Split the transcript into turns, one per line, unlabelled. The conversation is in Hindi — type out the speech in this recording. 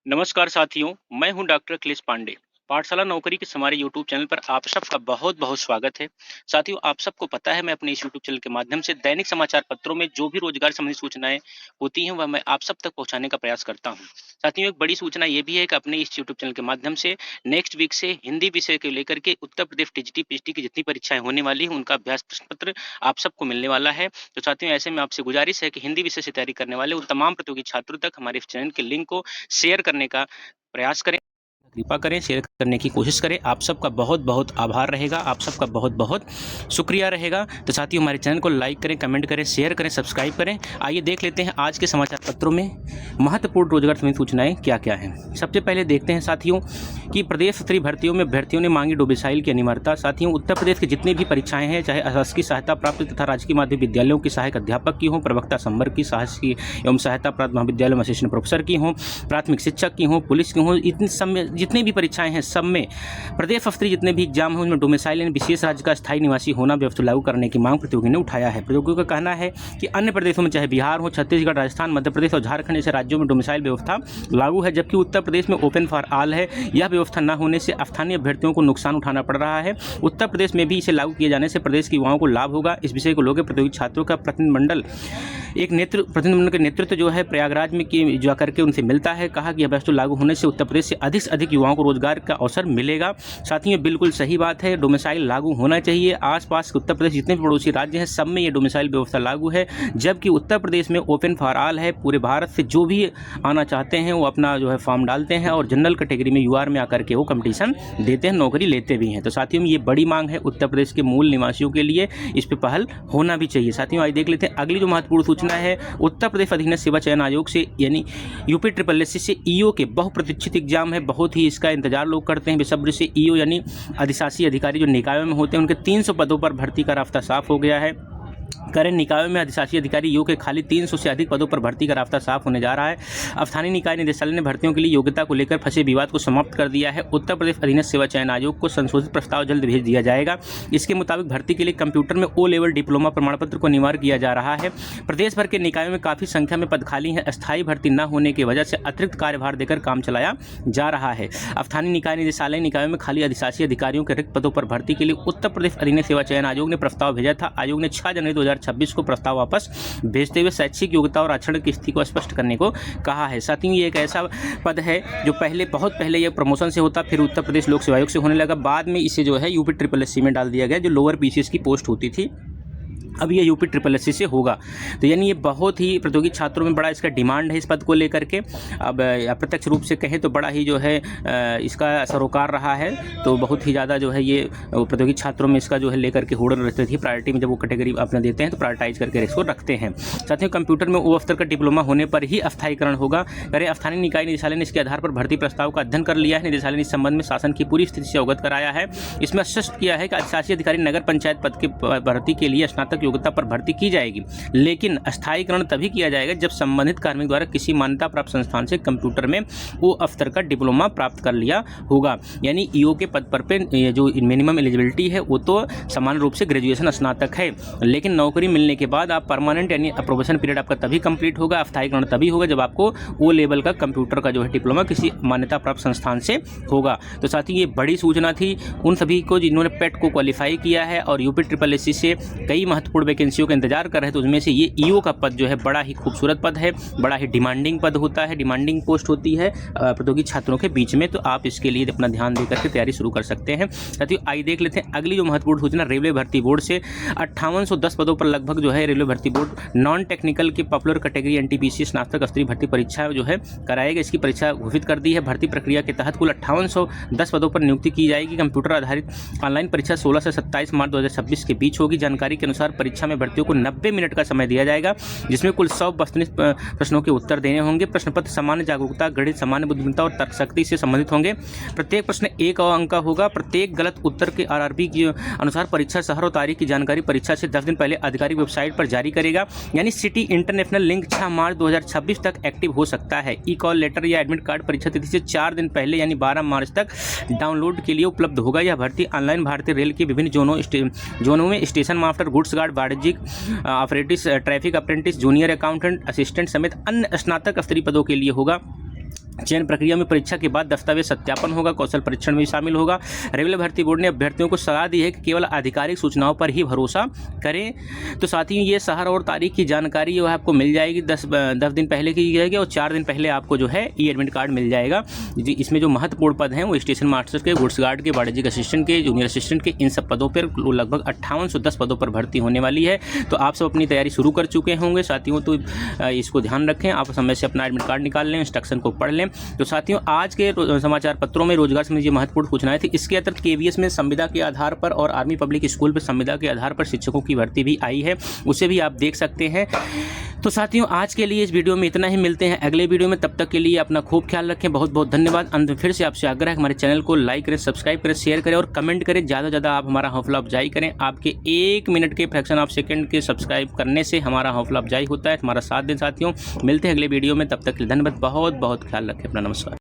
नमस्कार साथियों, मैं हूं डॉक्टर अखिलेश पांडे। पाठशाला नौकरी के हमारे यूट्यूब चैनल पर आप सबका बहुत-बहुत स्वागत है। साथियों, आप सबको पता है मैं अपने इस यूट्यूब चैनल के माध्यम से दैनिक समाचार पत्रों में जो भी रोजगार संबंधी सूचनाएं होती हैं वह मैं आप सब तक पहुंचाने का प्रयास करता हूं। साथियों, एक बड़ी सूचना ये भी है कि अपने इस यूट्यूब चैनल के माध्यम से नेक्स्ट वीक से हिंदी विषय को लेकर के उत्तर प्रदेश टीजीटी पीएचडी की जितनी परीक्षाएं होने वाली हैं उनका अभ्यास प्रश्न पत्र आप सबको मिलने वाला है। तो साथियों, ऐसे में आपसे गुजारिश है कि हिंदी विषय से तैयारी करने वाले उन तमाम प्रतियोगी छात्रों तक हमारे इस चैनल के लिंक को शेयर करने का प्रयास करें, कृपा करें, शेयर करने की कोशिश करें। आप सबका बहुत-बहुत आभार रहेगा, आप सबका बहुत-बहुत शुक्रिया रहेगा। तो साथियों, हमारे चैनल को लाइक करें, कमेंट करें, शेयर करें, सब्सक्राइब करें। आइए देख लेते हैं आज के समाचार पत्रों में महत्वपूर्ण रोजगार संबंधी सूचनाएं क्या-क्या हैं। सबसे पहले देखते हैं साथियों कि प्रदेश स्तरीय भर्तियों में अभ्यर्थियों ने मांगी डोमिसाइल की अनिवार्यता। साथियों, उत्तर प्रदेश की जितनी भी परीक्षाएं हैं, चाहे अशासकीय सहायता प्राप्त तथा राजकीय माध्यमिक विद्यालयों की सहायक अध्यापक की हों, प्रवक्ता संवर्ग की, शासकीय एवं सहायता प्राप्त महाविद्यालयों में असिस्टेंट प्रोफेसर की हों, प्राथमिक शिक्षक की हों, पुलिस की हों, इन सब में जितनी भी परीक्षाएं हैं सब में प्रदेश स्तरीय जितने भी एग्जाम हैं उनमें डोमिसाइल यानी विशेष राज्य का स्थायी निवासी होना व्यवस्था लागू करने की मांग प्रतियोगी ने उठाया है। प्रतियोगियों का कहना है कि अन्य प्रदेशों में चाहे बिहार हो, छत्तीसगढ़, राजस्थान, मध्य प्रदेश और झारखंड जैसे राज्यों में डोमिसाइल व्यवस्था लागू है, जबकि उत्तर प्रदेश में ओपन फॉर ऑल है। यह व्यवस्था न होने से स्थानीय अभ्यर्थियों को नुकसान उठाना पड़ रहा है। उत्तर प्रदेश में भी इसे लागू किए जाने से प्रदेश के युवाओं को लाभ होगा। इस विषय को लेकर प्रतियोगी छात्रों का प्रतिनिधिमंडल के नेतृत्व जो है प्रयागराज में जा करके उनसे मिलता है। कहा कि यह व्यवस्था लागू होने से उत्तर प्रदेश से अधिक युवाओं को रोजगार का अवसर मिलेगा। साथियों, बिल्कुल सही बात है, डोमिसाइल लागू होना चाहिए। आसपास के उत्तर प्रदेश जितने भी पड़ोसी राज्य हैं सब में ये डोमिसाइल व्यवस्था लागू है, जबकि उत्तर प्रदेश में ओपन फॉर ऑल है। पूरे भारत से जो भी आना चाहते हैं वो अपना जो है फॉर्म डालते हैं और जनरल कैटेगरी में यूआर में आकर के वो कंपटीशन देते हैं, नौकरी लेते भी हैं। तो साथियों, ये बड़ी मांग है उत्तर प्रदेश के मूल निवासियों के लिए, इस पर पहल होना भी चाहिए। साथियों, आज देख लेते हैं अगली जो महत्वपूर्ण सूचना है। उत्तर प्रदेश अधीनस्थ सेवा चयन आयोग से यानी यूपी SSSC से ईओ के बहुप्रतीक्षित एग्जाम है। बहुत ही इसका इंतजार लोग करते हैं बेसब्री से। ईओ यानी अधिशासी अधिकारी जो निकायों में होते हैं उनके 300 पदों पर भर्ती का रास्ता साफ हो गया है। करें निकायों में अधिशासी अधिकारी ईओ के खाली 300 से अधिक पदों पर भर्ती का रास्ता साफ होने जा रहा है। अब स्थानीय निकाय निदेशालय ने भर्तियों के लिए योग्यता को लेकर फंसे विवाद को समाप्त कर दिया है। उत्तर प्रदेश अधीनस्थ सेवा चयन आयोग को संशोधित प्रस्ताव जल्द भेज दिया जाएगा। इसके मुताबिक भर्ती के लिए कंप्यूटर में O लेवल डिप्लोमा प्रमाण पत्र को अनिवार्य किया जा रहा है। प्रदेश भर के निकायों में काफी संख्या में पद खाली है। अस्थायी भर्ती न होने की वजह से अतिरिक्त कार्यभार देकर काम चलाया जा रहा है। अब स्थानीय निकाय निदेशालय निकायों में खाली अधिशासी अधिकारियों के रिक्त पदों पर भर्ती के लिए उत्तर प्रदेश अधीनस्थ सेवा चयन आयोग ने प्रस्ताव भेजा था। आयोग ने 6 जनवरी 2026 को प्रस्ताव वापस भेजते हुए शैक्षिक योग्यता और आचरण की स्थिति को स्पष्ट करने को कहा है। साथियों, ये एक ऐसा पद है जो बहुत पहले ये प्रमोशन से होता, फिर उत्तर प्रदेश लोक सेवा आयोग से होने लगा, बाद में इसे जो है यूपी SSSC में डाल दिया गया, जो लोअर पीसीएस की पोस्ट होती थी। अब ये यूपी SSSC से होगा। तो यानी ये बहुत ही प्रतियोगी छात्रों में बड़ा इसका डिमांड है इस पद को लेकर के। अब अप्रत्यक्ष रूप से कहें तो बड़ा ही जो है इसका सरोकार रहा है। तो बहुत ही ज़्यादा जो है ये प्रतियोगी छात्रों में इसका जो है लेकर के होड़ रहती थी। प्रायोरिटी में जब वो कैटेगरी अपने देते हैं तो प्रायोरिटाइज करके इसको रखते हैं। साथियों, कंप्यूटर में ओ स्तर का डिप्लोमा होने पर ही अस्थायीकरण होगा। करें स्थानीय निकाय निदेशालय ने इसके आधार पर भर्ती प्रस्ताव का अध्ययन कर लिया है। निदेशालय ने इस संबंध में शासन की पूरी स्थिति से अवगत कराया है। इसमें स्पष्ट किया है कि अधिशासी अधिकारी नगर पंचायत पद की भर्ती के लिए स्नातक योग्यता पर भर्ती की जाएगी, लेकिन अस्थायीकरण तभी किया जाएगा जब संबंधित कार्मिक द्वारा किसी मान्यता प्राप्त संस्थान से कंप्यूटर में वो स्तर का डिप्लोमा प्राप्त कर लिया होगा। यानी ईओ के पद पर पे जो मिनिमम एलिजिबिलिटी है वो तो समान रूप से ग्रेजुएशन स्नातक है, लेकिन नौकरी मिलने के बाद आप परमानेंट यानी प्रोबेशन पीरियड आपका तभी कंप्लीट होगा, अस्थायीकरण तभी होगा जब आपको ओ लेवल का कंप्यूटर का जो है डिप्लोमा किसी मान्यता प्राप्त संस्थान से होगा। तो साथियों, ये बड़ी सूचना थी उन सभी को जिन्होंने पेट को क्वालिफाई किया है और यूपी SSSC से कई महत्वपूर्ण वैकेंसियों का इंतजार कर रहे हैं। तो उसमें से ये ईओ का पद जो है बड़ा ही खूबसूरत पद है, बड़ा ही डिमांडिंग पद होता है, डिमांडिंग पोस्ट होती है प्रतियोगी छात्रों के बीच में। तो आप इसके लिए अपना ध्यान देकर के तैयारी शुरू कर सकते हैं। साथियों, आइए देख लेते हैं अगली जो महत्वपूर्ण सूचना। रेलवे भर्ती बोर्ड से 5810 पदों पर लगभग जो है रेलवे भर्ती बोर्ड नॉन टेक्निकल की पॉपुलर कैटेगरी एनटीपीसी स्नातक स्तरीय भर्ती परीक्षा जो है कराएगा। इसकी परीक्षा घोषित कर दी है। भर्ती प्रक्रिया के तहत कुल 5810 पदों पर नियुक्ति की जाएगी। कंप्यूटर आधारित ऑनलाइन परीक्षा 16 से 27 मार्च 2026 के बीच होगी। जानकारी के अनुसार परीक्षा में भर्तियों को 90 मिनट का समय दिया जाएगा, जिसमें कुल 100 वस्तुनिष्ठ प्रश्नों के उत्तर देने होंगे। प्रश्न पत्र सामान्य जागरूकता, गणित, सामान्य बुद्धिमत्ता और तर्कशक्ति से संबंधित होंगे। प्रत्येक प्रश्न 1 अंक का होगा। प्रत्येक गलत उत्तर के आरआरबी के अनुसार परीक्षा शहर और तारीख की जानकारी परीक्षा से 10 दिन पहले आधिकारिक वेबसाइट पर जारी करेगा। यानी सिटी इंटरनेशनल लिंक 6 मार्च 2026 तक एक्टिव हो सकता है। ई कॉल लेटर या एडमिट कार्ड परीक्षा तिथि से 4 दिन पहले यानी 12 मार्च तक डाउनलोड के लिए उपलब्ध होगा। यह भर्ती ऑनलाइन भारतीय रेल के विभिन्न जोनों में स्टेशन मास्टर, गुड्स गार्ड, वाणिज्यिक ऑपरेटिस, traffic apprentice, junior accountant, assistant समेत अन्य स्नातक स्तरीय पदों के लिए होगा। चयन प्रक्रिया में परीक्षा के बाद दस्तावेज सत्यापन होगा, कौशल परीक्षण में शामिल होगा। रेलवे भर्ती बोर्ड ने अभ्यर्थियों को सलाह दी है कि केवल आधिकारिक सूचनाओं पर ही भरोसा करें। तो साथियों ये शहर और तारीख की जानकारी जो है आपको मिल जाएगी, 10 दिन पहले की जाएगी और 4 दिन पहले आपको जो है ई एडमिट कार्ड मिल जाएगा। इसमें जो महत्वपूर्ण पद हैं वो स्टेशन मास्टर के, गुड्स गार्ड के, वाणिज्यिक असिस्टेंट के, जूनियर असिस्टेंट के, इन सब पदों पर लगभग 5810 पदों पर भर्ती होने वाली है। तो आप सब अपनी तैयारी शुरू कर चुके होंगे साथियों, तो इसको ध्यान रखें, आप समय से अपना एडमिट कार्ड निकाल लें, इंस्ट्रक्शन को पढ़ लें। तो साथियों आज के समाचार पत्रों में रोजगार संबंधी महत्वपूर्ण सूचनाएं थी। इसके अतिरिक्त केवीएस में संविदा के आधार पर और आर्मी पब्लिक स्कूल पर संविदा के आधार पर शिक्षकों की भर्ती भी आई है, उसे भी आप देख सकते हैं। तो साथियों आज के लिए इस वीडियो में इतना ही, मिलते हैं अगले वीडियो में, तब तक के लिए अपना खूब ख्याल रखें। बहुत बहुत धन्यवाद। अंत में फिर से आपसे आग्रह है हमारे चैनल को लाइक करें, सब्सक्राइब करें, शेयर करें और कमेंट करें। ज़्यादा से ज़्यादा आप हमारा हौसला अफजाई करें। आपके 1 मिनट के फ्रैक्शन ऑफ सेकंड के सब्सक्राइब करने से हमारा हौसला अफजाई होता है। हमारा साथ दें साथियों, मिलते हैं अगले वीडियो में, तब तक के लिए धन्यवाद। बहुत बहुत ख्याल रखें अपना। नमस्कार।